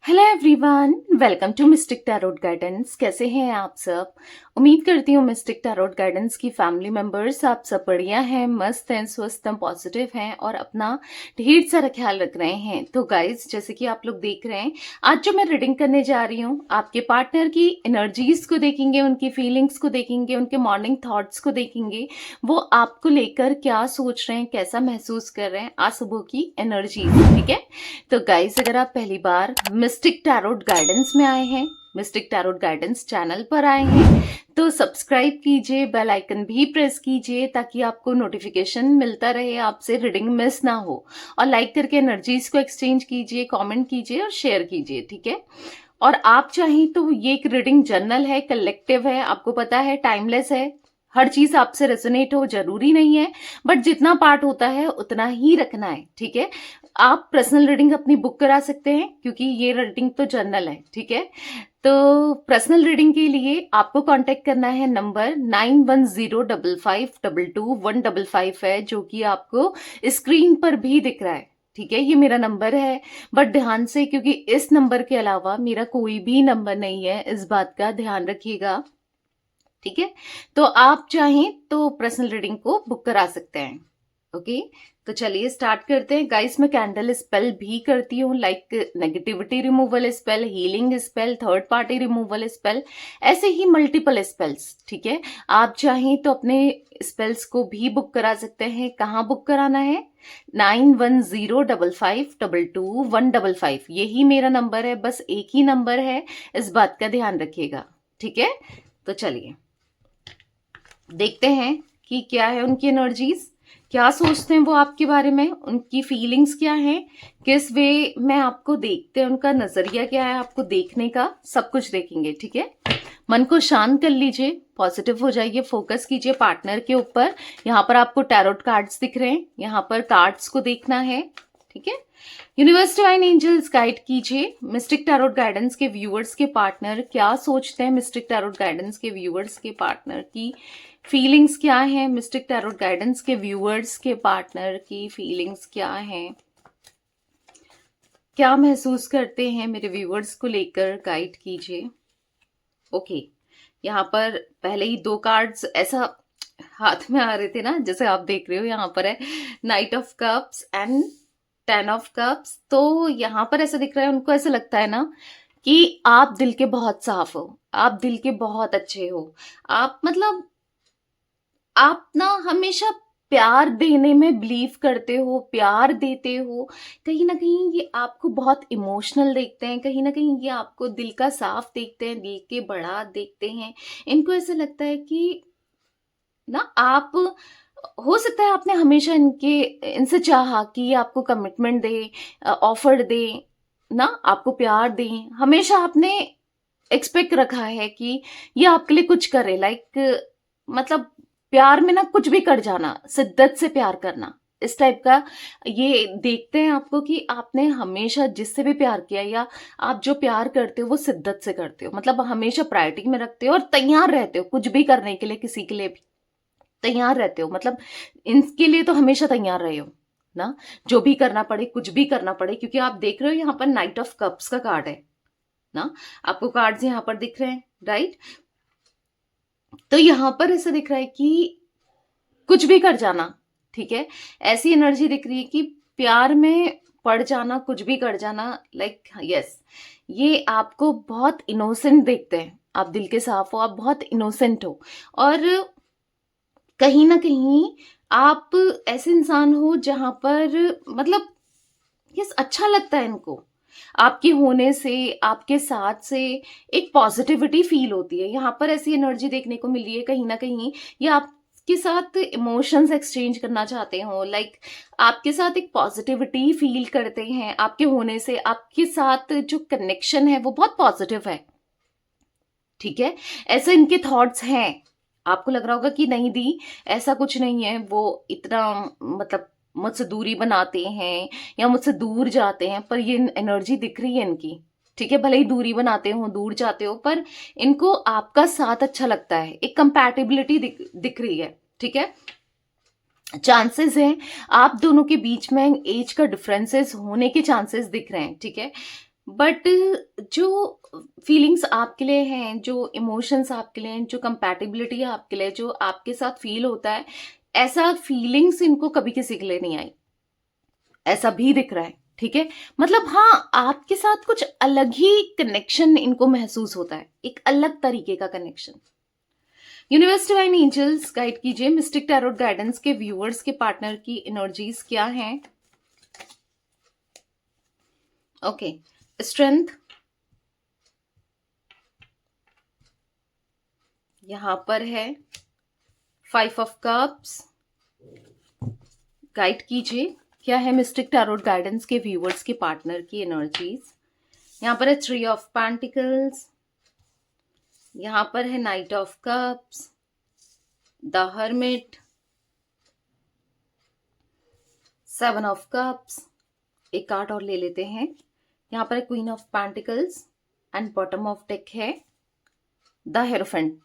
Hello everyone, welcome to mystic tarot guidance. कैसे हैं आप सब? उम्मीद करती हूँ मिस्टिक टैरोट गाइडेंस की फैमिली मेंबर्स आप सब बढ़िया हैं, मस्त हैं, स्वस्थ हैं, पॉजिटिव हैं और अपना ढेर सारा ख्याल रख रहे हैं। तो गाइस, जैसे कि आप लोग देख रहे हैं, आज जो मैं रीडिंग करने जा रही हूँ, आपके पार्टनर की एनर्जीज को देखेंगे, उनकी फीलिंग्स को देखेंगे, उनके मॉर्निंग थॉट्स को देखेंगे, वो आपको लेकर क्या सोच रहे हैं, कैसा महसूस कर रहे हैं, आज सुबह की एनर्जीज। ठीक है, तो गाइस, अगर आप पहली बार मिस्टिक टैरोट गाइडेंस में आए हैं, मिस्टिक टैरोट गाइडेंस चैनल पर आए हैं, तो सब्सक्राइब कीजिए, बेल आइकन भी प्रेस कीजिए ताकि आपको नोटिफिकेशन मिलता रहे, आपसे रीडिंग मिस ना हो। और लाइक करके एनर्जीज को एक्सचेंज कीजिए, कमेंट कीजिए और शेयर कीजिए। ठीक है, और आप चाहें तो ये एक रीडिंग जर्नल है, कलेक्टिव है, आपको पता है, टाइमलेस है, हर चीज आपसे रेजोनेट हो जरूरी नहीं है, बट जितना पार्ट होता है उतना ही रखना है। ठीक है, आप पर्सनल रीडिंग अपनी बुक करा सकते हैं क्योंकि ये रीडिंग तो जर्नल है। ठीक है, तो पर्सनल रीडिंग के लिए आपको कांटेक्ट करना है, नंबर 9105522155 है, जो कि आपको स्क्रीन पर भी दिख रहा है। ठीक है, ये मेरा नंबर है, बट ध्यान से, क्योंकि इस नंबर के अलावा मेरा कोई भी नंबर नहीं है, इस बात का ध्यान रखिएगा। ठीक है, तो आप चाहें तो पर्सनल रीडिंग को बुक करा सकते हैं। ओके, तो चलिए स्टार्ट करते हैं। गाइस, मैं कैंडल स्पेल भी करती हूँ, like negativity removal spell, healing spell, third party removal spell, ऐसे ही मल्टीपल स्पेल्स। ठीक है, आप चाहें तो अपने स्पेल्स को भी बुक करा सकते हैं। कहाँ बुक कराना है? 9105522155, यही मेरा नंबर है, बस एक ही नंबर है, इस बात का ध्यान रखिएगा। ठीक है, तो चलिए देखते हैं कि क्या है उनकी एनर्जीज, क्या सोचते हैं वो आपके बारे में, उनकी फीलिंग्स क्या है, किस वे में आपको देखते हैं, उनका नजरिया क्या है आपको देखने का, सब कुछ देखेंगे। ठीक है, मन को शांत कर लीजिए, पॉजिटिव हो जाइए, फोकस कीजिए पार्टनर के ऊपर। यहाँ पर आपको टैरोट कार्ड्स दिख रहे हैं, यहाँ पर कार्ड्स को देखना है। ठीक है, यूनिवर्स डिवाइन एंजल्स गाइड कीजिए मिस्टिक टैरोट गाइडेंस के व्यूअर्स के पार्टनर क्या सोचते हैं, मिस्टिक टैरोट गाइडेंस के व्यूअर्स के पार्टनर की फीलिंग्स क्या है, मिस्टिक टैरोट गाइडेंस के व्यूअर्स के पार्टनर की फीलिंग्स क्या है, क्या महसूस करते हैं मेरे व्यूअर्स को लेकर, गाइड कीजिए। ओके, यहाँ पर पहले ही दो कार्ड्स ऐसा हाथ में आ रहे थे ना, जैसे आप देख रहे हो, यहाँ पर है night of cups and 10 of cups. तो यहाँ पर ऐसा दिख रहा है, उनको ऐसा लगता है ना कि आप दिल के बहुत साफ हो, आप दिल के बहुत अच्छे हो, आप मतलब आप ना हमेशा प्यार देने में बिलीव करते हो, प्यार देते हो। कहीं ना कहीं ये आपको बहुत इमोशनल देखते हैं, कहीं ना कहीं ये आपको दिल का साफ देखते हैं, दिल के बड़ा देखते हैं। इनको ऐसा लगता है कि ना आप, हो सकता है आपने हमेशा इनसे चाहा कि ये आपको कमिटमेंट दे, ऑफर दे, ना आपको प्यार दे, हमेशा आपने एक्सपेक्ट रखा है कि ये आपके लिए कुछ करे, लाइक मतलब प्यार में ना कुछ भी कर जाना, शिद्दत से प्यार करना, इस टाइप का ये देखते हैं आपको कि आपने हमेशा जिससे भी प्यार किया, या आप जो प्यार करते हो वो शिद्दत से करते हो, मतलब हमेशा प्रायोरिटी में रखते हो और तैयार रहते हो कुछ भी करने के लिए, किसी के लिए भी तैयार रहते हो, मतलब इनके लिए तो हमेशा तैयार रहे हो ना, जो भी करना पड़े, कुछ भी करना पड़े। क्योंकि आप देख रहे हो यहाँ पर नाइट ऑफ कप्स का कार्ड है ना, आपको कार्ड्स यहाँ पर दिख रहे हैं, राइट? तो यहाँ पर ऐसा दिख रहा है कि कुछ भी कर जाना। ठीक है, ऐसी एनर्जी दिख रही है कि प्यार में पड़ जाना, कुछ भी कर जाना, लाइक यस, ये आपको बहुत इनोसेंट देखते हैं, आप दिल के साफ हो, आप बहुत इनोसेंट हो, और कहीं ना कहीं आप ऐसे इंसान हो जहां पर मतलब यस, अच्छा लगता है इनको आपके होने से, आपके साथ से एक पॉजिटिविटी फील होती है। यहाँ पर ऐसी एनर्जी देखने को मिल रही है, कहीं ना कहीं ये आपके साथ इमोशंस एक्सचेंज करना चाहते हो, लाइक आपके साथ एक पॉजिटिविटी फील करते हैं आपके होने से, आपके साथ जो कनेक्शन है वो बहुत पॉजिटिव है। ठीक है, ऐसे इनके थॉट्स हैं। आपको लग रहा होगा कि नहीं दी, ऐसा कुछ नहीं है, वो इतना मतलब मुझसे दूरी बनाते हैं या मुझसे दूर जाते हैं, पर ये एनर्जी दिख रही है इनकी। ठीक है, भले ही दूरी बनाते हो, दूर जाते हो, पर इनको आपका साथ अच्छा लगता है, एक कंपैटिबिलिटी दिख रही है। ठीक है, चांसेस हैं आप दोनों के बीच में एज का डिफरेंसेस होने के चांसेस दिख रहे हैं। ठीक है, बट जो फीलिंग्स आपके लिए हैं, जो इमोशंस आपके लिए हैं, जो कंपैटिबिलिटी है आपके लिए, जो आपके साथ फील होता है, ऐसा फीलिंग्स इनको कभी किसी के लिए नहीं आई। ऐसा भी दिख रहा है, ठीक है? मतलब हाँ, आपके साथ कुछ अलग ही कनेक्शन इनको महसूस होता है, एक अलग तरीके का connection. Universe divine angels guide कीजिए मिस्टिक टैरोट गाइडेंस के व्यूअर्स के पार्टनर की एनर्जीज क्या हैं? ओके, स्ट्रेंथ, यहां पर है 5 ऑफ कप्स। गाइड कीजिए क्या है मिस्टिक टैरोट गाइडेंस के व्यूअर्स के पार्टनर की एनर्जीज। यहां पर है 3 ऑफ पेंटिकल्स, यहां पर है night of cups, the hermit, 7 of cups. एक कार्ड और ले लेते हैं। यहां पर है queen of pentacles and bottom of deck है द हेरोफेंट।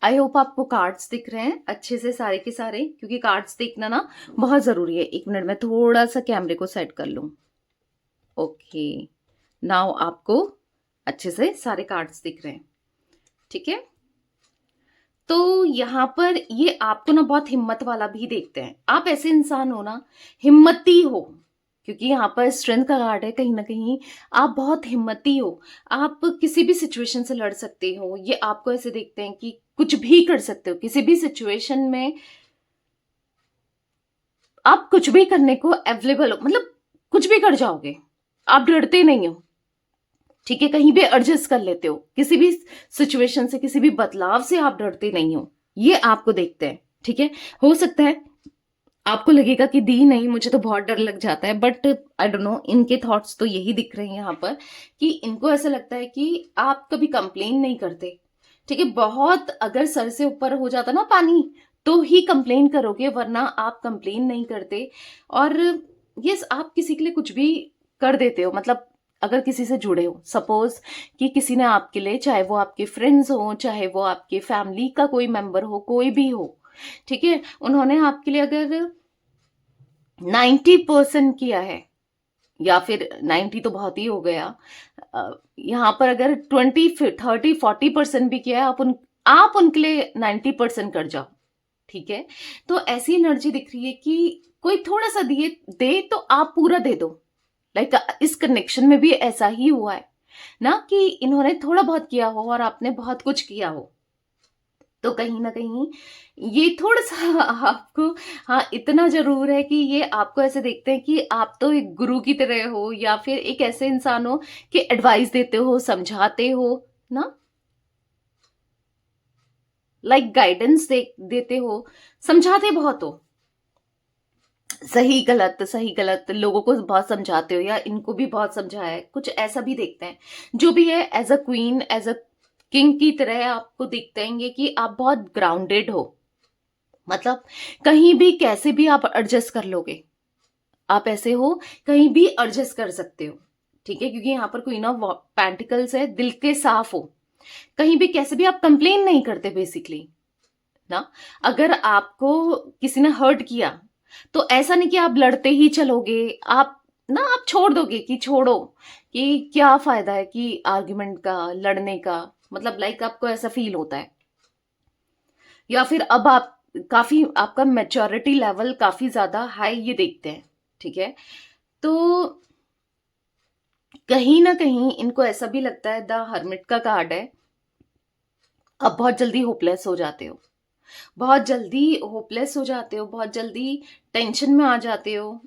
आई होप आपको कार्ड्स दिख रहे हैं अच्छे से सारे के सारे, क्योंकि कार्ड्स देखना ना बहुत जरूरी है। एक मिनट में थोड़ा सा कैमरे को सेट कर लूं। ओके, नाउ आपको अच्छे से सारे कार्ड्स दिख रहे हैं, ठीक है? तो यहाँ पर ये आपको ना बहुत हिम्मत वाला भी देखते हैं। आप ऐसे इंसान हो ना, हिम्मती हो, क्योंकि यहाँ पर स्ट्रेंथ का कार्ड है। कहीं ना कहीं आप बहुत हिम्मती हो, आप किसी भी सिचुएशन से लड़ सकते हो। ये आपको ऐसे देखते हैं कि कुछ भी कर सकते हो किसी भी सिचुएशन में, आप कुछ भी करने को अवेलेबल हो, मतलब कुछ भी कर जाओगे, आप डरते नहीं हो, ठीक है? कहीं भी एडजस्ट कर लेते हो, किसी भी सिचुएशन से, किसी भी बदलाव से आप डरते नहीं हो। ये आपको देखते हैं, ठीक है? हो सकता है आपको लगेगा कि दी नहीं, मुझे तो बहुत डर लग जाता है, बट आई डोंट नो, इनके थॉट्स तो यही दिख रहे हैं यहाँ पर कि इनको ऐसा लगता है कि आप कभी कंप्लेन नहीं करते, ठीक है? बहुत अगर सर से ऊपर हो जाता ना पानी तो ही कंप्लेन करोगे, वरना आप कंप्लेन नहीं करते। और यस, आप किसी के लिए कुछ भी कर देते हो। मतलब अगर किसी से जुड़े हो, सपोज कि किसी ने आपके लिए, चाहे वो आपके फ्रेंड्स हो, चाहे वो आपके फैमिली का कोई मेंबर हो, कोई भी हो, ठीक है, उन्होंने आपके लिए अगर 90% किया है, या फिर 90 तो बहुत ही हो गया, यहाँ पर अगर 20 30 40% भी किया है, आप उनके लिए 90% कर जाओ, ठीक है? तो ऐसी एनर्जी दिख रही है कि कोई थोड़ा सा दिए दे तो आप पूरा दे दो। लाइक इस कनेक्शन में भी ऐसा ही हुआ है ना, कि इन्होंने थोड़ा बहुत किया हो और आपने बहुत कुछ किया हो। तो कहीं ना कहीं ये थोड़ा सा आपको, हाँ, इतना जरूर है कि ये आपको ऐसे देखते हैं कि आप तो एक गुरु की तरह हो, या फिर एक ऐसे इंसान हो कि एडवाइस देते हो, समझाते हो ना, लाइक गाइडेंस देते हो, समझाते बहुत हो। सही गलत लोगों को बहुत समझाते हो, या इनको भी बहुत समझाया है, कुछ ऐसा भी देखते हैं। जो भी है, as a queen, as a king की तरह आपको दिखते हैं कि आप बहुत ग्राउंडेड हो। मतलब कहीं भी कैसे भी आप एडजस्ट कर लोगे, आप ऐसे हो, कहीं भी एडजस्ट कर सकते हो, ठीक है? क्योंकि यहाँ पर क्वीन ऑफ पेंटिकल्स है, दिल के साफ हो, कहीं भी कैसे भी आप कंप्लेन नहीं करते बेसिकली ना। अगर आपको किसी ने हर्ट किया तो ऐसा नहीं कि आप लड़ते ही चलोगे, आप ना, आप छोड़ दोगे कि छोड़ो, कि क्या फायदा है कि आर्ग्यूमेंट का, लड़ने का, मतलब लाइक आपको ऐसा फील होता है। या फिर अब आप काफी, आपका मैच्योरिटी लेवल काफी ज्यादा हाई ये देखते हैं, ठीक है? तो कहीं ना कहीं इनको ऐसा भी लगता है, द हर्मिट का कार्ड है, आप बहुत जल्दी होपलेस हो जाते हो, बहुत जल्दी होपलेस हो जाते हो, बहुत जल्दी टेंशन में आ जाते हो।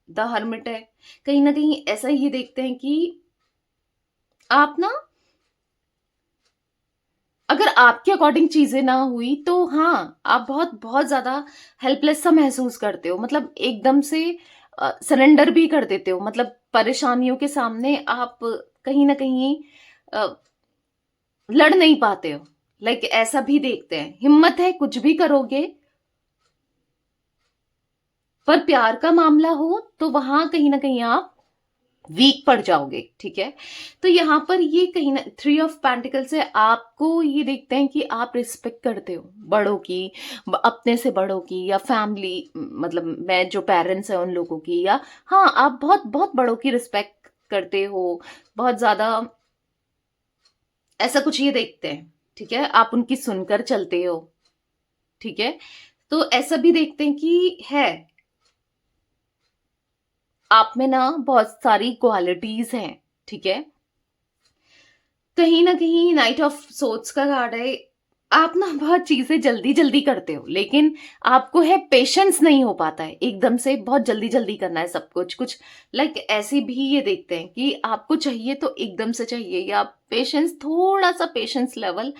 द हर्मिट है, कहीं ना कहीं ऐसा ये देखते हैं कि आप ना, अगर आपके अकॉर्डिंग चीजें ना हुई तो हाँ, आप बहुत बहुत ज्यादा हेल्पलेस सा महसूस करते हो, मतलब एकदम से सरेंडर भी कर देते हो। मतलब परेशानियों के सामने आप कहीं ना कहीं अ, लड़ नहीं पाते हो। लाइक ऐसा भी देखते हैं, हिम्मत है, कुछ भी करोगे, पर प्यार का मामला हो तो वहां कहीं ना कहीं आप वीक पड़ जाओगे, ठीक है? तो यहाँ पर ये कहीं ना, 3 ऑफ पेंटिकल से आपको ये देखते हैं कि आप रिस्पेक्ट करते हो बड़ों की, अपने से बड़ों की, या फैमिली, मतलब मैं जो पेरेंट्स है उन लोगों की, या हाँ, आप बहुत बहुत बड़ों की रिस्पेक्ट करते हो, बहुत ज़्यादा ऐसा कुछ ये देखते हैं, ठीक है? आप उनकी सुनकर चलते हो, ठीक है? तो ऐसा भी देखते हैं कि है, आप में ना बहुत सारी क्वालिटीज़ हैं, ठीक है? कहीं न कहीं नाइट ऑफ सोर्ड्स का कार्ड है, आप ना बहुत चीज़ें जल्दी-जल्दी करते हो, लेकिन आपको है पेशेंस नहीं हो पाता है, एकदम से बहुत जल्दी-जल्दी करना है सब कुछ। कुछ लाइक ऐसे भी ये देखते हैं कि आपको चाहिए तो एकदम से चाहिए, या पेशेंस थोड़ा-सा पेशेंस लेवल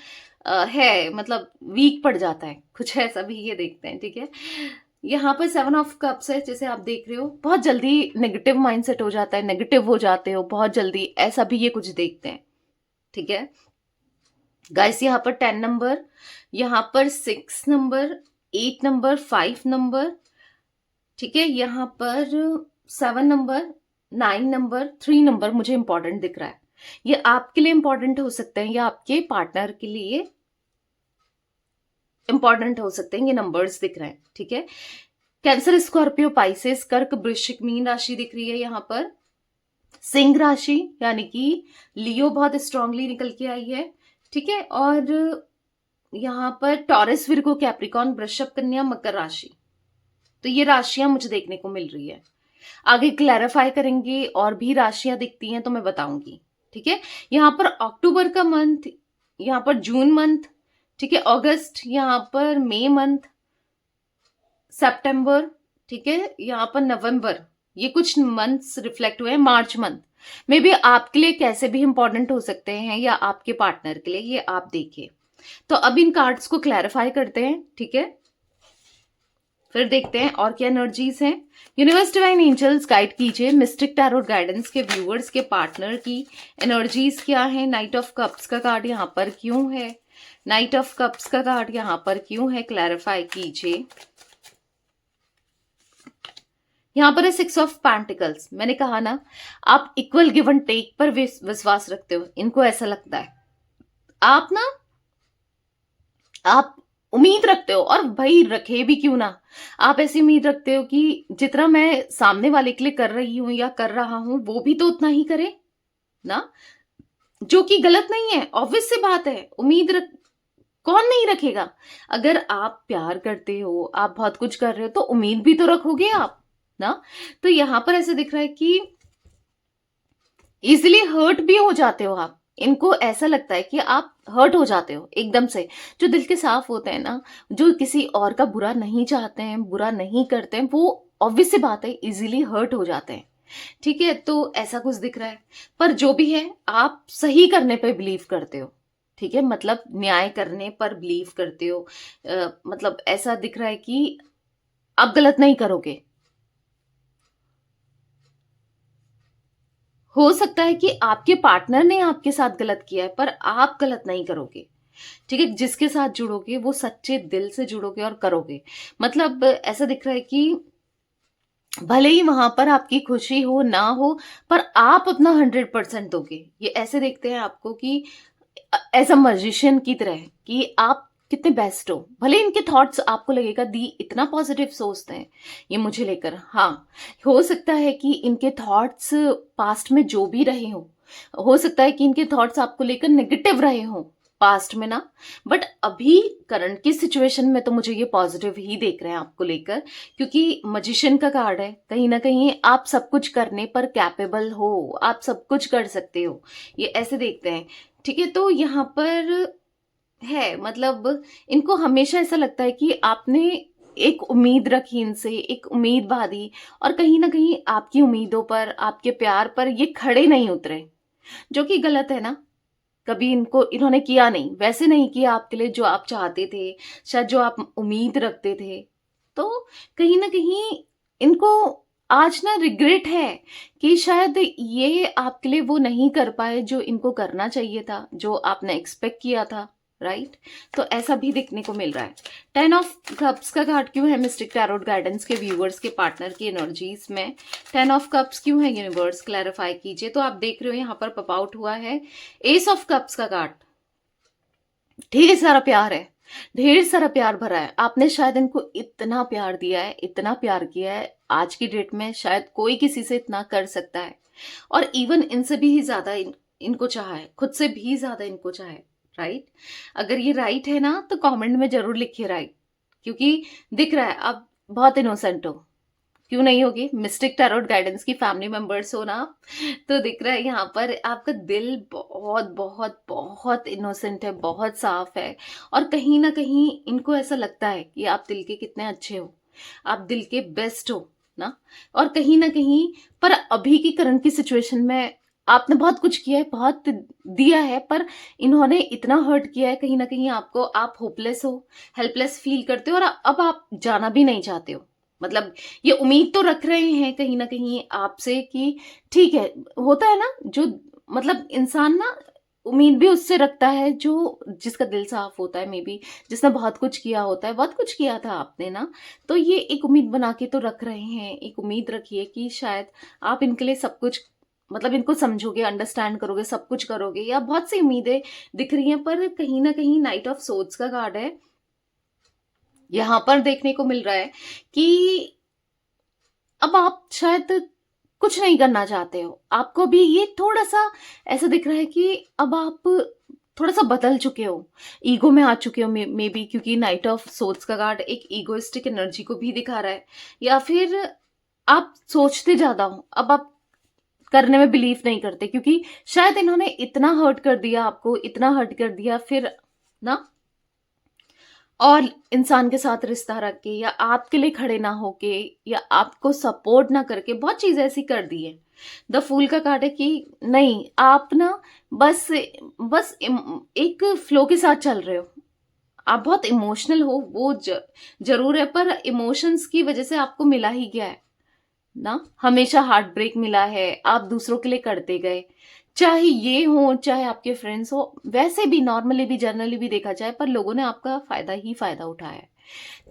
है, मतलब वीक पड़ जाता है, कुछ ऐसा भी ये देखते हैं, ठीक है? यहाँ पर 7 ऑफ कप्स है, जैसे आप देख रहे हो, बहुत जल्दी नेगेटिव माइंडसेट हो जाता है, नेगेटिव हो जाते हो बहुत जल्दी, ऐसा भी ये कुछ देखते हैं, ठीक है? गाइस यहाँ पर 10 नंबर, यहाँ पर 6 नंबर, 8 नंबर, 5 नंबर, ठीक है? यहाँ पर 7 नंबर, 9 नंबर, 3 नंबर मुझे इंपॉर्टेंट दिख रहा है। ये आपके लिए इंपॉर्टेंट हो सकते हैं या आपके पार्टनर के लिए इंपॉर्टेंट हो सकते हैं, ये नंबर्स दिख रहे हैं, ठीक है? कैंसर, स्कॉर्पियो, पाइसेस, कर्क, वृश्चिक, मीन राशि दिख रही है यहाँ पर। सिंह राशि यानी कि लियो बहुत स्ट्रांगली निकल के आई है, ठीक है? और यहाँ पर टॉरस, विर्गो, कैप्रिकॉन, वृषभ, कन्या, मकर राशि, तो ये राशियां मुझे देखने को मिल रही है। आगे क्लैरिफाई करेंगे, और भी राशियां दिखती हैं तो मैं बताऊंगी, ठीक है? यहाँ पर अक्टूबर का मंथ, यहाँ पर जून मंथ, ठीक है? अगस्त, यहाँ पर मई मंथ, सितंबर, ठीक है? यहाँ पर नवंबर, ये कुछ मंथ्स रिफ्लेक्ट हुए हैं। मार्च मंथ मे भी आपके लिए कैसे भी इंपॉर्टेंट हो सकते हैं या आपके पार्टनर के लिए, ये आप देखिए। तो अब इन कार्ड्स को क्लैरिफाई करते हैं, ठीक है? फिर देखते हैं और क्या एनर्जीज हैं। यूनिवर्स, डिवाइन एंजल्स गाइड कीजिए मिस्टिक टैरोट गाइडेंस के व्यूअर्स के पार्टनर की एनर्जीज क्या है। नाइट ऑफ कप्स का कार्ड यहाँ पर क्यों है? नाइट ऑफ कप्स का कार्ड यहाँ पर क्यों है? क्लैरिफाई कीजिए। यहाँ पर है 6 ऑफ पेंटिकल्स। मैंने कहा ना, आप इक्वल गिव एंड टेक पर विश्वास रखते हो, इनको ऐसा लगता है। आप ना, आप उम्मीद रखते हो, और भाई रखे भी क्यों ना, आप ऐसी उम्मीद रखते हो कि जितना मैं सामने वाले के लिए कर रही हूं या कर रहा हूं, वो भी तो उतना ही करे ना, जो कि गलत नहीं है। ऑब्वियस सी बात है, उम्मीद रख कौन नहीं रखेगा? अगर आप प्यार करते हो, आप बहुत कुछ कर रहे हो, तो उम्मीद भी तो रखोगे आप ना। तो यहां पर ऐसे दिख रहा है कि इजिली हर्ट भी हो जाते हो आप। इनको ऐसा लगता है कि आप हर्ट हो जाते हो एकदम से। जो दिल के साफ होते हैं ना, जो किसी और का बुरा नहीं चाहते हैं, बुरा नहीं करते हैं, वो ऑब्वियस सी बात है इजीली हर्ट हो जाते हैं, ठीक है? तो ऐसा कुछ दिख रहा है। पर जो भी है, आप सही करने पे बिलीव करते हो, ठीक है? मतलब न्याय करने पर बिलीव करते हो। मतलब ऐसा दिख रहा है कि आप गलत नहीं करोगे। हो सकता है कि आपके पार्टनर ने आपके साथ गलत किया है, पर आप गलत नहीं करोगे, ठीक है? जिसके साथ जुड़ोगे वो सच्चे दिल से जुड़ोगे और करोगे। मतलब ऐसा दिख रहा है कि भले ही वहां पर आपकी खुशी हो ना हो, पर आप अपना 100% दोगे। ये ऐसे देखते हैं आपको कि एज अ मजिशियन की तरह, कि आप कितने बेस्ट हो। भले इनके थॉट्स आपको लगेगा दी इतना पॉजिटिव सोचते हैं ये मुझे लेकर, हाँ, हो सकता है कि इनके थॉट्स पास्ट में जो भी रहे हो सकता है कि इनके थॉट्स आपको लेकर नेगेटिव रहे हो पास्ट में ना, बट अभी करंट की सिचुएशन में तो मुझे ये पॉजिटिव ही देख रहे हैं आपको लेकर, क्योंकि मजिशियन का कार्ड है। कहीं ना कहीं आप सब कुछ करने पर कैपेबल हो, आप सब कुछ कर सकते हो, ये ऐसे देखते हैं, ठीक है? तो यहाँ पर है, मतलब इनको हमेशा ऐसा लगता है कि आपने एक उम्मीद रखी इनसे, एक उम्मीद बांधी, और कहीं ना कहीं आपकी उम्मीदों पर, आपके प्यार पर ये खड़े नहीं उतरे, जो कि गलत है ना। कभी इन्होंने किया नहीं, वैसे नहीं किया आपके लिए जो आप चाहते थे, शायद जो आप उम्मीद रखते थे। तो कहीं ना कहीं इनको आज ना रिग्रेट है कि शायद ये आपके लिए वो नहीं कर पाए जो इनको करना चाहिए था, जो आपने एक्सपेक्ट किया था, राइट? तो ऐसा भी देखने को मिल रहा है। 10 ऑफ कप्स का कार्ड क्यों है मिस्टिक टैरोट गाइडेंस के व्यूअर्स के पार्टनर की एनर्जीज में? 10 ऑफ कप्स क्यों है? यूनिवर्स क्लैरिफाई कीजिए। तो आप देख रहे हो यहाँ पर पॉप आउट हुआ है एस ऑफ कप्स का कार्ड। ढेर सारा प्यार है, ढेर सारा प्यार भरा है। आपने शायद इनको इतना प्यार दिया है, इतना प्यार किया है, आज की डेट में शायद कोई किसी से इतना कर सकता है। और इवन इनसे भी ज्यादा इनको चाहा है, खुद से भी ज्यादा इनको चाहा है, राइट? अगर ये राइट है ना तो कमेंट में जरूर लिखिए राइट, क्योंकि दिख रहा है आप बहुत इनोसेंट हो। क्यों नहीं होगी, मिस्टिक टैरोट गाइडेंस की फैमिली मेंबर्स हो ना आप, तो दिख रहा है यहाँ पर आपका दिल बहुत बहुत बहुत इनोसेंट है, बहुत साफ है। और कहीं ना कहीं इनको ऐसा लगता है कि आप दिल के कितने अच्छे हो, आप दिल के बेस्ट हो ना। और कहीं ना कहीं पर अभी की करंट की सिचुएशन में आपने बहुत कुछ किया है, बहुत दिया है, पर इन्होंने इतना हर्ट किया है कहीं ना कहीं आपको, आप होपलेस हो, हेल्पलेस फील करते हो, और अब आप जाना भी नहीं चाहते हो। मतलब ये उम्मीद तो रख रहे हैं कहीं ना कहीं आपसे कि ठीक है, होता है ना जो, मतलब इंसान ना उम्मीद भी उससे रखता है जो जिसका दिल साफ होता है, मे बी जिसने बहुत कुछ किया होता है, बहुत कुछ किया था आपने ना। तो ये एक उम्मीद बना के तो रख रहे हैं, एक उम्मीद रखिए कि शायद आप इनके लिए सब कुछ, मतलब इनको समझोगे, अंडरस्टैंड करोगे, सब कुछ करोगे, या बहुत सी उम्मीदें दिख रही हैं। पर कहीं ना कहीं नाइट ऑफ सोर्ड्स का कार्ड है यहां पर, देखने को मिल रहा है कि अब आप शायद कुछ नहीं करना चाहते हो, आपको भी ये थोड़ा सा ऐसा दिख रहा है कि अब आप थोड़ा सा बदल चुके हो, ईगो में आ चुके हो मे बी, क्योंकि नाइट ऑफ सोर्ड्स का कार्ड एक ईगोइस्टिक एनर्जी को भी दिखा रहा है। या फिर आप सोचते ज्यादा हो, अब आप करने में बिलीव नहीं करते, क्योंकि शायद इन्होंने इतना हर्ट कर दिया आपको, इतना हर्ट कर दिया फिर ना, और इंसान के साथ रिश्ता रख के, या आपके लिए खड़े ना होके, या आपको सपोर्ट ना करके बहुत चीजें ऐसी कर दी है। द फूल का कार्ड है कि नहीं, आप ना बस बस एक फ्लो के साथ चल रहे हो, आप बहुत इमोशनल हो, वो जरूर है, पर इमोशंस की वजह से आपको मिला ही क्या है ना, हमेशा हार्ट ब्रेक मिला है, आप दूसरों के लिए करते गए, चाहे ये हो चाहे आपके फ्रेंड्स हो, वैसे भी नॉर्मली भी जनरली भी देखा जाए, पर लोगों ने आपका फायदा ही फायदा उठाया है।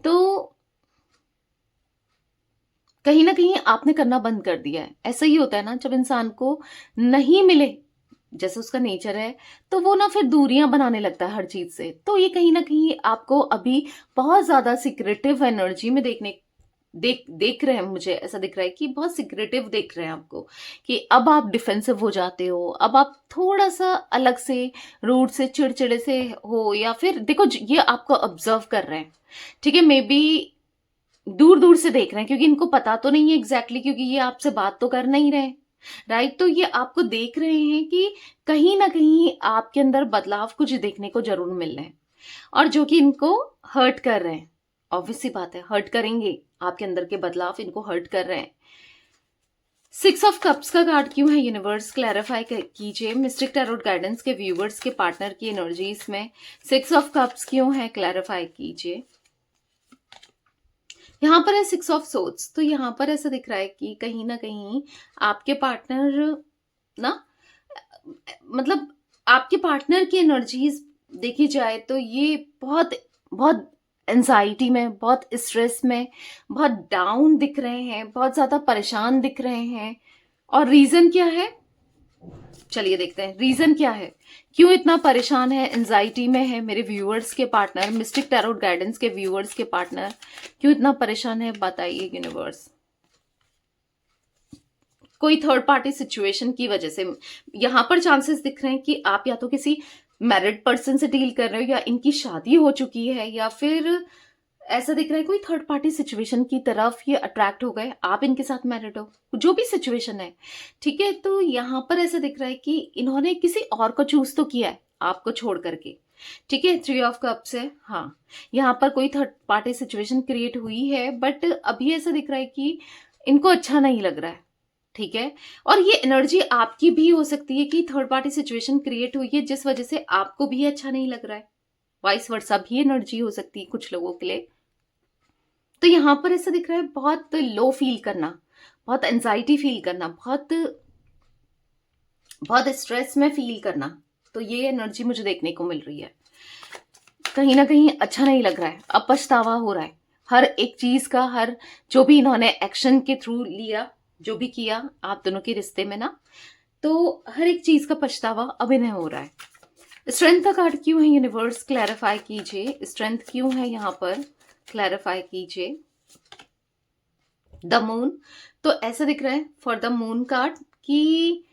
तो कहीं ना कहीं आपने करना बंद कर दिया है। ऐसा ही होता है ना, जब इंसान को नहीं मिले जैसे उसका नेचर है, तो वो ना फिर दूरियां बनाने लगता है हर चीज से। तो ये कहीं ना कहीं आपको अभी बहुत ज्यादा सिक्रेटिव एनर्जी में देख रहे हैं, मुझे ऐसा दिख रहा है कि बहुत सिक्रेटिव देख रहे हैं आपको, कि अब आप डिफेंसिव हो जाते हो, अब आप थोड़ा सा अलग से, रूड से, चिड़चिड़े से हो, या फिर देखो ये आपको ऑब्जर्व कर रहे हैं, ठीक है, मे बी दूर दूर से देख रहे हैं, क्योंकि इनको पता तो नहीं है एग्जैक्टली, क्योंकि ये आपसे बात तो कर नहीं रहे, राइट? तो ये आपको देख रहे हैं कि कहीं ना कहीं आपके अंदर बदलाव कुछ देखने को जरूर मिल रहे हैं, और जो कि इनको हर्ट कर रहे हैं। ऑब्वियस सी बात है, हर्ट करेंगे, आपके अंदर के बदलाव इनको हर्ट कर रहे हैं। 6 ऑफ कप्स का कार्ड क्यों है यूनिवर्स, क्लैरिफाई कीजिए। मिस्टिक टैरोट गाइडेंस के व्यूवर्स के पार्टनर की एनर्जीज में 6 ऑफ कप्स क्यों है, क्लैरिफाई कीजिए। यहाँ पर है 6 ऑफ सोर्ड्स, तो यहाँ पर ऐसा दिख रहा है कि कहीं ना कहीं आपके पार्टनर ना, मतलब आपके पार्टनर की एनर्जीज देखी जाए तो ये बहुत बहुत एंजाइटी में, बहुत स्ट्रेस में, बहुत डाउन दिख रहे हैं, बहुत ज्यादा परेशान दिख रहे हैं। और रीजन क्या है, चलिए देखते हैं रीजन क्या है, क्यों इतना परेशान है, एंजाइटी में है मेरे व्यूअर्स के पार्टनर, मिस्टिक टैरोट गाइडेंस के व्यूअर्स के पार्टनर क्यों इतना परेशान है, बताइए यूनिवर्स। कोई थर्ड पार्टी सिचुएशन की वजह से यहां पर चांसेस दिख रहे हैं कि आप या तो किसी मैरिड पर्सन से डील कर रहे हो, या इनकी शादी हो चुकी है, या फिर ऐसा दिख रहा है कोई थर्ड पार्टी सिचुएशन की तरफ ये अट्रैक्ट हो गए, आप इनके साथ मैरिड हो, जो भी सिचुएशन है, ठीक है। तो यहाँ पर ऐसा दिख रहा है कि इन्होंने किसी और को चूज तो किया है आपको छोड़ करके, ठीक है। 3 ऑफ कप्स है, हाँ, यहाँ पर कोई थर्ड पार्टी सिचुएशन क्रिएट हुई है, बट अभी ऐसा दिख रहा है कि इनको अच्छा नहीं लग रहा है, ठीक है। और ये एनर्जी आपकी भी हो सकती है कि थर्ड पार्टी सिचुएशन क्रिएट हुई है जिस वजह से आपको भी अच्छा नहीं लग रहा है, वाइस वर्सा भी एनर्जी हो सकती है कुछ लोगों के लिए। तो यहां पर ऐसा दिख रहा है बहुत लो फील करना, बहुत एंजाइटी फील करना, बहुत बहुत स्ट्रेस में फील करना, तो ये एनर्जी मुझे देखने को मिल रही है। कहीं ना कहीं अच्छा नहीं लग रहा है, अब पछतावा हो रहा है हर एक चीज का, हर जो भी इन्होंने एक्शन के थ्रू लिया, जो भी किया आप दोनों के रिश्ते में ना, तो हर एक चीज का पछतावा अब इन्हें हो रहा है। स्ट्रेंथ का कार्ड क्यों है यूनिवर्स, क्लैरिफाई कीजिए, स्ट्रेंथ क्यों है यहाँ पर, क्लैरिफाई कीजिए। द मून, तो ऐसा दिख रहा है फॉर द मून कार्ड कि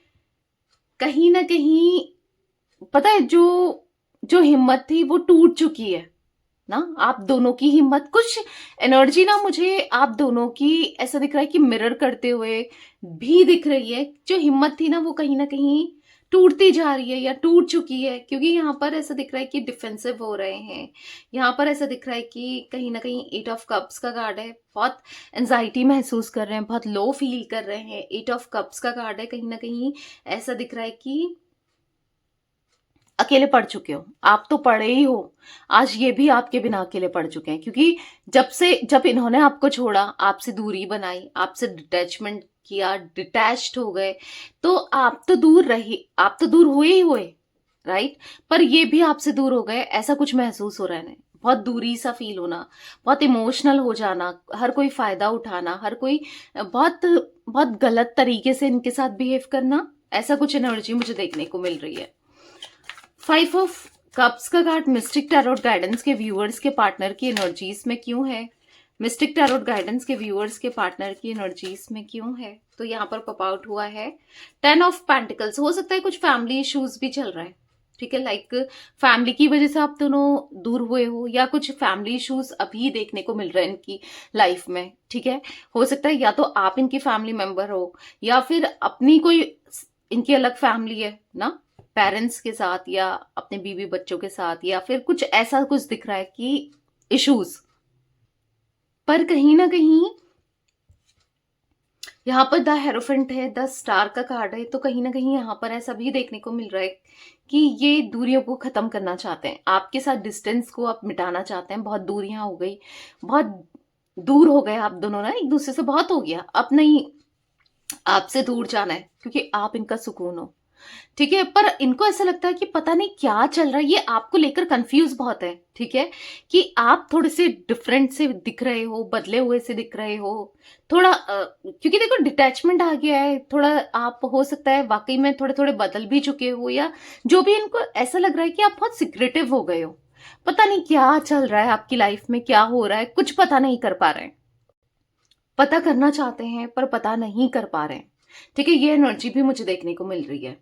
कहीं ना कहीं पता है, जो हिम्मत थी वो टूट चुकी है ना। आप दोनों की हिम्मत, कुछ एनर्जी ना मुझे आप दोनों की ऐसा दिख रहा है कि मिरर करते हुए भी दिख रही है। जो हिम्मत थी ना वो कहीं ना कहीं टूटती जा रही है या टूट चुकी है, क्योंकि यहाँ पर ऐसा दिख रहा है कि डिफेंसिव हो रहे हैं। यहाँ पर ऐसा दिख रहा है कि कहीं ना कहीं 8 ऑफ कप्स का कार्ड है, बहुत एंजाइटी महसूस कर रहे हैं, बहुत लो फील कर रहे हैं। 8 ऑफ कप्स का कार्ड है, कहीं ना कहीं ऐसा दिख रहा है कि अकेले पड़ चुके हो। आप तो पड़े ही हो, आज ये भी आपके बिना अकेले पड़ चुके हैं, क्योंकि जब इन्होंने आपको छोड़ा, आपसे दूरी बनाई, आपसे डिटैचमेंट किया, डिटैच्ड हो गए, तो आप तो दूर रहे, आप तो दूर हुए ही हुए, राइट। पर ये भी आपसे दूर हो गए, ऐसा कुछ महसूस हो रहा है। बहुत दूरी सा फील होना, बहुत इमोशनल हो जाना, हर कोई फायदा उठाना, हर कोई बहुत बहुत गलत तरीके से इनके साथ बिहेव करना, ऐसा कुछ एनर्जी मुझे देखने को मिल रही है। 5 ऑफ कप्स का कार्ड मिस्टिक टैरोट गाइडेंस के व्यूअर्स के पार्टनर की एनर्जीज में क्यों है? मिस्टिक टैरोट गाइडेंस के व्यूअर्स के पार्टनर की एनर्जीज में क्यों है? तो यहाँ पर पॉप आउट हुआ है 10 ऑफ पेंटिकल्स। हो सकता है कुछ फैमिली इश्यूज भी चल रहा है, ठीक है, लाइक फैमिली की वजह से आप दोनों दूर हुए हो, या कुछ फैमिली इश्यूज अभी देखने को मिल रहे हैं इनकी लाइफ में, ठीक है। हो सकता है या तो आप इनकी फैमिली मेंबर हो, या फिर अपनी कोई इनकी अलग फैमिली है ना, पेरेंट्स के साथ या अपने बीवी बच्चों के साथ, या फिर कुछ ऐसा कुछ दिख रहा है कि इश्यूज। पर कहीं ना कहीं यहाँ पर द हेरोफेंट है, 10 स्टार का कार्ड है, तो कहीं ना कहीं यहाँ पर ऐसा भी देखने को मिल रहा है कि ये दूरियों को खत्म करना चाहते हैं, आपके साथ डिस्टेंस को आप मिटाना चाहते हैं। बहुत दूरियां हो गई, बहुत दूर हो गए आप दोनों ना, एक दूसरे से बहुत हो गया, अब नहीं आपसे दूर जाना है, क्योंकि आप इनका सुकून हो, ठीक है। पर इनको ऐसा लगता है कि पता नहीं क्या चल रहा है, ये आपको लेकर कंफ्यूज बहुत है, ठीक है, कि आप थोड़े से डिफरेंट से दिख रहे हो, बदले हुए से दिख रहे हो थोड़ा, क्योंकि देखो डिटैचमेंट आ गया है थोड़ा। आप हो सकता है वाकई में थोड़े थोड़े बदल भी चुके हो, या जो भी इनको ऐसा लग रहा है कि आप बहुत सिक्रेटिव हो गए हो, पता नहीं क्या चल रहा है आपकी लाइफ में, क्या हो रहा है, कुछ पता नहीं कर पा रहे हैं। पता करना चाहते हैं पर पता नहीं कर पा रहे हैं, ठीक है। ये एनर्जी भी मुझे देखने को मिल रही है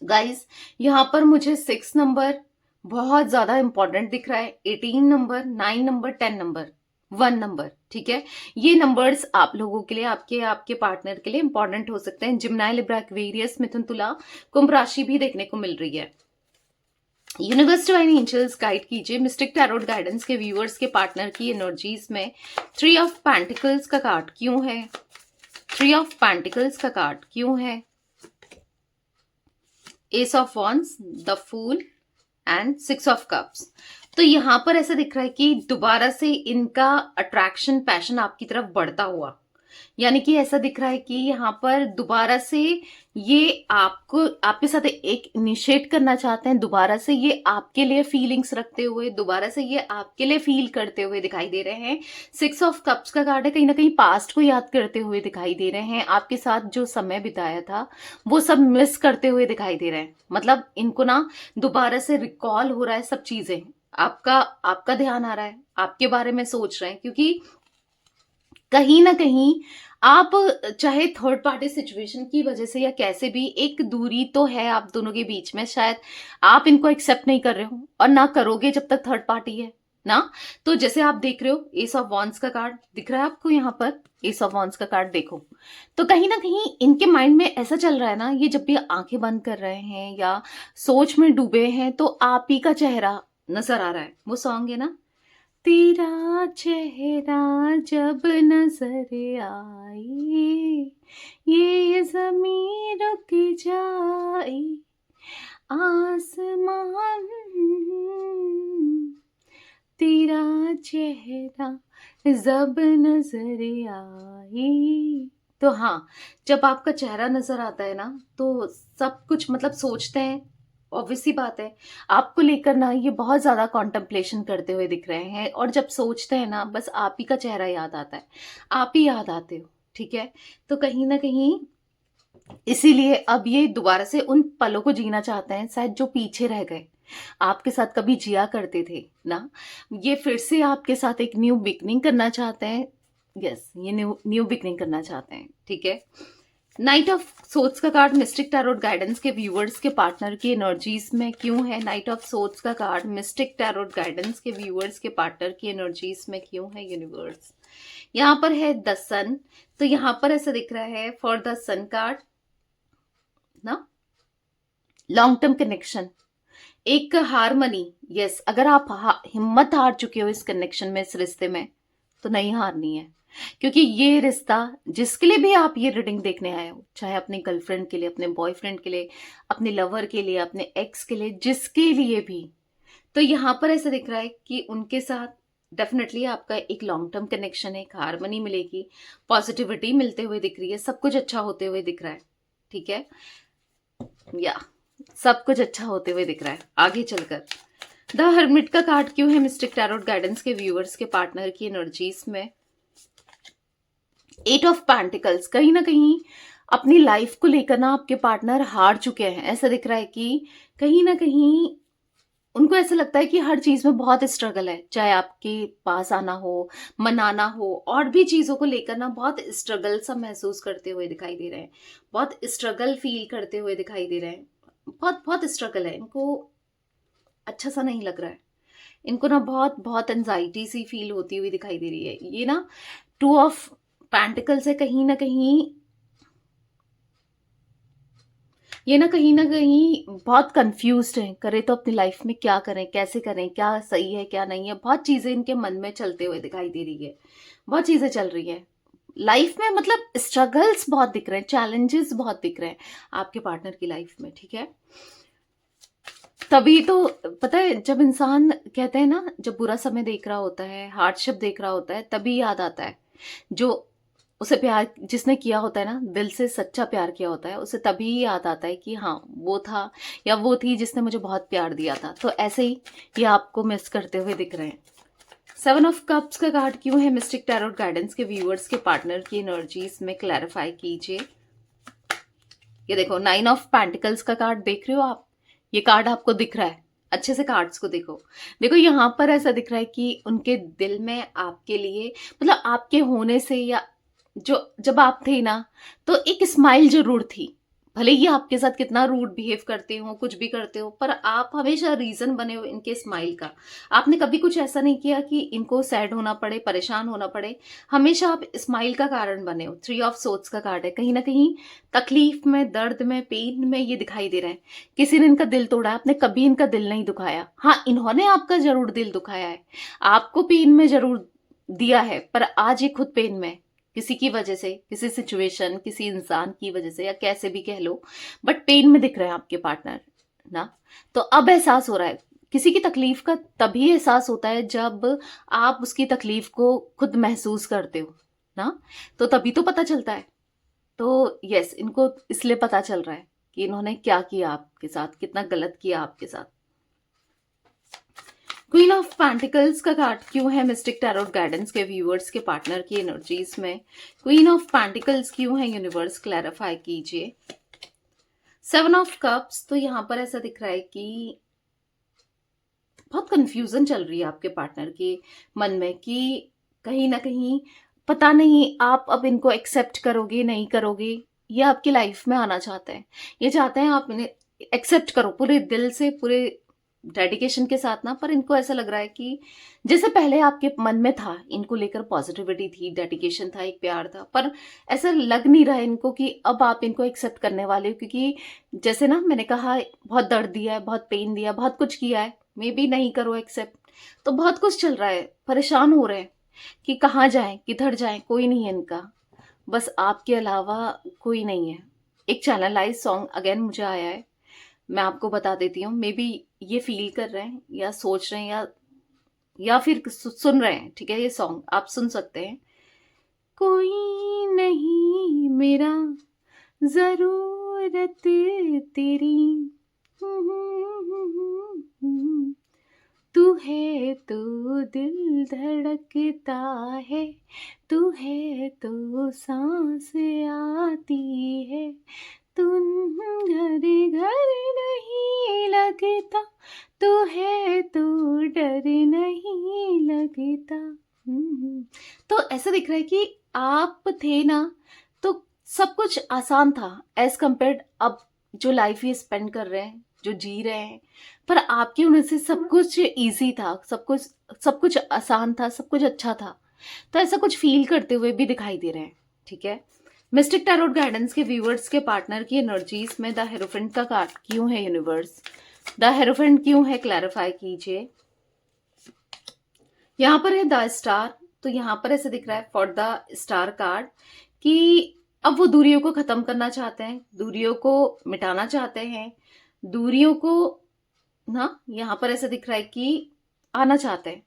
गाइस। यहाँ पर मुझे 6 नंबर बहुत ज्यादा इंपॉर्टेंट दिख रहा है, 18 नंबर, 9 नंबर, 10 नंबर, 1 नंबर, ठीक है। ये नंबर्स आप लोगों के लिए, आपके आपके पार्टनर के लिए इंपॉर्टेंट हो सकते हैं। जिम्नाई, लिब्रा, एक्वेरियस, मिथुन, तुला, कुंभ राशि भी देखने को मिल रही है। यूनिवर्स डिवाइन एंजल्स गाइड कीजिए मिस्टिक टैरोट गाइडेंस के व्यूअर्स के पार्टनर की एनर्जीज में 3 ऑफ पेंटिकल्स का कार्ड क्यों है? 3 ऑफ पेंटिकल्स का कार्ड क्यों है? Ace of wands, the fool and 6 of cups. तो यहां पर ऐसा दिख रहा है कि दोबारा से इनका अट्रैक्शन, पैशन आपकी तरफ बढ़ता हुआ, यानी कि ऐसा दिख रहा है कि यहाँ पर दोबारा से ये आपको, आपके साथ एक इनिशिएट करना चाहते हैं, दोबारा से ये आपके लिए फीलिंग्स रखते हुए, दोबारा से ये आपके लिए फील करते हुए दिखाई दे रहे हैं। 6 ऑफ कप्स का कार्ड है, कहीं ना कहीं पास्ट को याद करते हुए दिखाई दे रहे हैं, आपके साथ जो समय बिताया था वो सब मिस करते हुए दिखाई दे रहे हैं। मतलब इनको ना दोबारा से रिकॉल हो रहा है सब चीजें, आपका आपका ध्यान आ रहा है, आपके बारे में सोच रहे हैं, क्योंकि कहीं ना कहीं आप, चाहे थर्ड पार्टी सिचुएशन की वजह से या कैसे भी, एक दूरी तो है आप दोनों के बीच में, शायद आप इनको एक्सेप्ट नहीं कर रहे हो और ना करोगे जब तक थर्ड पार्टी है ना। तो जैसे आप देख रहे हो, एस ऑफ वॉन्ड्स का कार्ड दिख रहा है आपको यहाँ पर, एस ऑफ वॉन्ड्स का कार्ड देखो, तो कहीं ना कहीं इनके माइंड में ऐसा चल रहा है ना, ये जब भी आंखें बंद कर रहे हैं या सोच में डूबे हैं, तो आप ही का चेहरा नजर आ रहा है। वो सॉन्ग है ना, तेरा चेहरा जब नजर आए, ये जमीन रुक जाए, आसमान, तेरा चेहरा जब नजर आए। तो हाँ, जब आपका चेहरा नजर आता है ना, तो सब कुछ मतलब सोचते हैं, ऑब्वियस सी बात है, आपको लेकर ना ये बहुत ज्यादा कॉन्टेम्पलेशन करते हुए दिख रहे हैं, और जब सोचते हैं ना, बस आप ही का चेहरा याद आता है, आप ही याद आते हो, ठीक है। तो कहीं ना कहीं इसीलिए अब ये दोबारा से उन पलों को जीना चाहते हैं, शायद जो पीछे रह गए, आपके साथ कभी जिया करते थे ना, ये फिर से आपके साथ एक न्यू बिगनिंग करना चाहते हैं। यस, ये न्यू बिगनिंग करना चाहते हैं, ठीक है। नाइट ऑफ सोर्ड्स का कार्ड मिस्टिक टैरोट गाइडेंस के व्यूअर्स के पार्टनर की एनर्जीज में क्यों है? नाइट ऑफ सोर्ड्स का कार्ड मिस्टिक टैरोट गाइडेंस के व्यूअर्स के पार्टनर की एनर्जीज में क्यों है यूनिवर्स? यहाँ पर है द सन, तो यहाँ पर ऐसा दिख रहा है फॉर द सन कार्ड ना, लॉन्ग टर्म कनेक्शन, एक हारमनी। यस, अगर आप हिम्मत हार चुके हो इस कनेक्शन में, इस रिश्ते में, तो नहीं हारनी है, क्योंकि ये रिश्ता जिसके लिए भी आप ये रीडिंग देखने आए हो, चाहे अपनी गर्लफ्रेंड के लिए, अपने बॉयफ्रेंड के लिए, अपने लवर के लिए, अपने एक्स के लिए, जिसके लिए भी, तो यहाँ पर ऐसा दिख रहा है कि उनके साथ डेफिनेटली आपका एक लॉन्ग टर्म कनेक्शन है, एक हारमनी मिलेगी, पॉजिटिविटी मिलते हुए दिख रही है, सब कुछ अच्छा होते हुए दिख रहा है। ठीक है, या सब कुछ अच्छा होते हुए दिख रहा है। आगे चलकर द हर्मिट का कार्ड क्यों है मिस्टिक टैरोट गाइडेंस के व्यूअर्स के पार्टनर की एनर्जीज में? एट ऑफ पेंटिकल्स, कहीं ना कहीं अपनी लाइफ को लेकर ना आपके पार्टनर हार चुके हैं। ऐसा दिख रहा है कि कहीं ना कहीं उनको ऐसा लगता है कि हर चीज में बहुत स्ट्रगल है, चाहे आपके पास आना हो, मनाना हो, और भी चीजों को लेकर ना बहुत स्ट्रगल सा महसूस करते हुए दिखाई दे रहे हैं, बहुत स्ट्रगल फील करते हुए दिखाई दे रहे हैं, बहुत बहुत स्ट्रगल है इनको, अच्छा सा नहीं लग रहा है इनको ना, बहुत बहुत एंजाइटी सी फील होती हुई दिखाई दे रही है। ये ना टू ऑफ पेंटिकल्स है, कहीं ना कहीं ये ना कहीं ना कहीं बहुत कंफ्यूज्ड हैं, करें तो अपनी लाइफ में क्या करें, कैसे करें, क्या सही है क्या नहीं है, बहुत चीजें इनके मन में चलते हुए दिखाई दे रही है, बहुत चीजें चल रही है लाइफ में, मतलब स्ट्रगल्स बहुत दिख रहे हैं, चैलेंजेस बहुत दिख रहे हैं आपके पार्टनर की लाइफ में। ठीक है, तभी तो पता है, जब इंसान कहते हैं ना, जब बुरा समय देख रहा होता है, हार्डशिप देख रहा होता है, तभी याद आता है जो उसे प्यार जिसने किया होता है ना, दिल से सच्चा प्यार किया होता है, उसे तभी याद आता है कि हाँ वो था या वो थी जिसने मुझे बहुत प्यार दिया था। तो ऐसे ही ये आपको मिस करते हुए दिख रहे हैं। सेवन ऑफ कप्स का कार्ड क्यों है मिस्टिक टैरोट गाइडेंस के व्यूअर्स के पार्टनर की एनर्जीज में क्लैरिफाई कीजिए। ये देखो, नाइन ऑफ पेंटिकल्स का कार्ड देख रहे हो आप, ये कार्ड आपको दिख रहा है, अच्छे से कार्ड्स को देखो। देखो यहाँ पर ऐसा दिख रहा है कि उनके दिल में आपके लिए, मतलब आपके होने से, या जो जब आप थे ना, तो एक स्माइल जरूर थी, भले ही आपके साथ कितना रूड बिहेव करते हो, कुछ भी करते हो, पर आप हमेशा रीजन बने हो इनके स्माइल का। आपने कभी कुछ ऐसा नहीं किया कि इनको सैड होना पड़े, परेशान होना पड़े, हमेशा आप स्माइल का कारण बने हो। थ्री ऑफ सोर्ड्स का कार्ड है, कहीं ना कहीं तकलीफ में, दर्द में, पेन में ये दिखाई दे रहा है। किसी ने इनका दिल तोड़ा है, आपने कभी इनका दिल नहीं दुखाया, हाँ इन्होंने आपका जरूर दिल दुखाया है, आपको पेन में जरूर दिया है, पर आज ये खुद पेन में है, किसी की वजह से, किसी सिचुएशन, किसी इंसान की वजह से, या कैसे भी कह लो, बट पेन में दिख रहे हैं आपके पार्टनर ना। तो अब एहसास हो रहा है, किसी की तकलीफ का तभी एहसास होता है जब आप उसकी तकलीफ को खुद महसूस करते हो ना, तो तभी तो पता चलता है। तो यस, इनको इसलिए पता चल रहा है कि इन्होंने क्या किया आपके साथ, कितना गलत किया आपके साथ। क्वीन ऑफ पेंटिकल्स का कार्ड क्यों है मिस्टिक टैरोट गाइडेंस के व्यूअर्स के पार्टनर की एनर्जीज में? क्वीन ऑफ पेंटिकल्स क्यों है यूनिवर्स, क्लैरिफाई कीजिए। सेवन ऑफ कप्स, तो यहां पर ऐसा दिख रहा है कि बहुत कंफ्यूजन चल रही है आपके पार्टनर के मन में, कि कहीं ना कहीं पता नहीं आप अब इनको एक्सेप्ट करोगे नहीं करोगे। ये आपकी लाइफ में आना चाहते हैं, ये चाहते हैं आप इन्हें एक्सेप्ट करो पूरे दिल से, पूरे डेडिकेशन के साथ ना, पर इनको ऐसा लग रहा है कि जैसे पहले आपके मन में था, इनको लेकर पॉजिटिविटी थी, डेडिकेशन था, एक प्यार था, पर ऐसा लग नहीं रहा है इनको कि अब आप इनको एक्सेप्ट करने वाले हो, क्योंकि जैसे ना मैंने कहा, बहुत दर्द दिया है, बहुत पेन दिया, बहुत कुछ किया है, मे बी नहीं करो एक्सेप्ट, तो बहुत कुछ चल रहा है, परेशान हो रहे हैं कि कहाँ जाएं, किधर जाएं, कोई नहीं है इनका, बस आपके अलावा कोई नहीं है। एक चैनलाइज सॉन्ग अगेन मुझे आया है, मैं आपको बता देती हूँ, मे बी ये फील कर रहे हैं या सोच रहे हैं, या फिर सुन रहे हैं। ठीक है, ये सॉन्ग आप सुन सकते हैं। कोई नहीं मेरा जरूरत तेरी, तू है तो दिल धड़कता है, तू है तो सांस आती है, तुम घर घर नहीं लगता, तू है तो डर नहीं लगता। तो ऐसा दिख रहा है कि आप थे ना, तो सब कुछ आसान था एज कम्पेयर्ड अब जो लाइफ ये स्पेंड कर रहे हैं, जो जी रहे हैं, पर आपके होने से सब कुछ इजी था, सब कुछ आसान था, सब कुछ अच्छा था। तो ऐसा कुछ फील करते हुए भी दिखाई दे रहे हैं। ठीक है, मिस्टिक टैरोट गाइडेंस के व्यूअर्स के पार्टनर की एनर्जीज में द हेरोफेंट का कार्ड क्यों है यूनिवर्स? द हेरोफेंट क्यों है, क्लैरिफाई कीजिए। यहाँ पर है द स्टार, तो यहाँ पर ऐसे दिख रहा है फॉर द स्टार कार्ड कि अब वो दूरियों को खत्म करना चाहते हैं, दूरियों को मिटाना चाहते हैं, दूरियों को ना यहाँ पर ऐसा दिख रहा है कि आना चाहते हैं,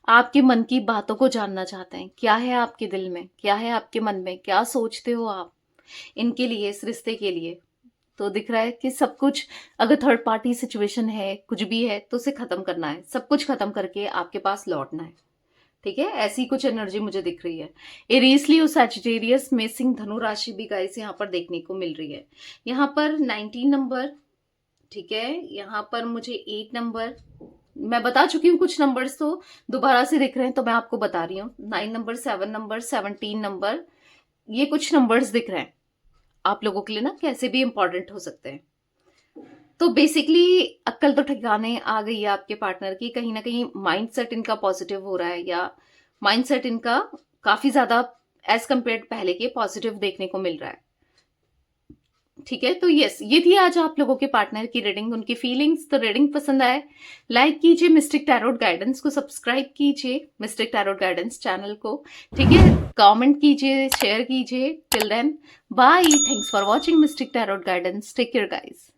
आपके मन की बातों को जानना चाहते हैं। क्या है आपके दिल में, क्या है आपके मन में, क्या सोचते हो आप इनके लिए, इस रिश्ते के लिए। तो दिख रहा है कि सब कुछ, अगर थर्ड पार्टी सिचुएशन है, कुछ भी है, तो उसे खत्म करना है, सब कुछ खत्म करके आपके पास लौटना है। ठीक है, ऐसी कुछ एनर्जी मुझे दिख रही है। एरीज लियो सैजिटेरियस मेसिंग धनु राशि भी गाइस यहाँ पर देखने को मिल रही है। यहाँ पर 19 नंबर, ठीक है, यहाँ पर मुझे 8 नंबर, मैं बता चुकी हूँ कुछ नंबर्स, तो दोबारा से दिख रहे हैं तो मैं आपको बता रही हूँ। 9 नंबर, 7 नंबर, 17 नंबर, ये कुछ नंबर्स दिख रहे हैं आप लोगों के लिए ना, कैसे भी इंपॉर्टेंट हो सकते हैं। तो बेसिकली अक्ल तो ठिकाने आ गई है आपके पार्टनर की, कहीं ना कहीं माइंडसेट इनका पॉजिटिव हो रहा है, या माइंडसेट इनका काफी ज्यादा एज कम्पेयर पहले के पॉजिटिव देखने को मिल रहा है। ठीक है, तो यस, ये थी आज आप लोगों के पार्टनर की रीडिंग, उनकी फीलिंग्स। तो रीडिंग पसंद आए लाइक कीजिए, मिस्टिक टैरोट गाइडेंस को सब्सक्राइब कीजिए, मिस्टिक टैरोट गाइडेंस चैनल को। ठीक है, कमेंट कीजिए, शेयर कीजिए। Till then bye, thanks for watching mystic tarot guidance, take care guys.